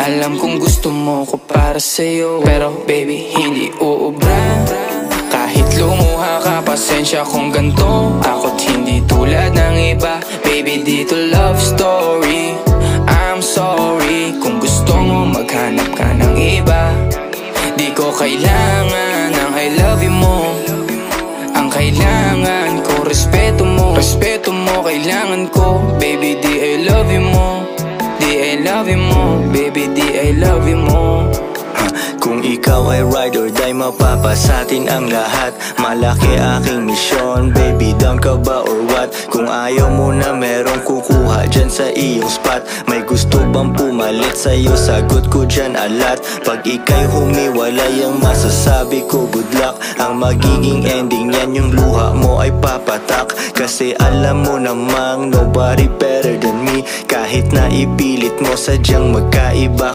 Alam kong gusto mo ko para sa'yo, pero baby hindi uubra. Kahit lumuha ka, pasensya kung ganto. Ako't hindi tulad ng iba. Baby dito love story. I'm sorry kung gusto mo maghanap ka ng iba. Di ko kailangan ng I love you mo. Ang kailangan ko respeto mo. Respeto mo kailangan ko. Baby di I love you mo. Di I love you mo. Baby di I love you mo. Kung ikaw ay ride or die, mapapasatin ang lahat. Malaki aking misyon, baby down ka ba or what? Kung ayaw mo na merong kukuha dyan sa iyong spot. May gusto bang pumalit sa'yo? Sagot ko dyan alat. Pag ika'y humiwalay, ang masasabi ko good luck. Ang magiging ending yan, yung luha mo ay papatak. Kasi alam mo namang nobody better than me. Kahit na ipilit mo sadyang magkaiba.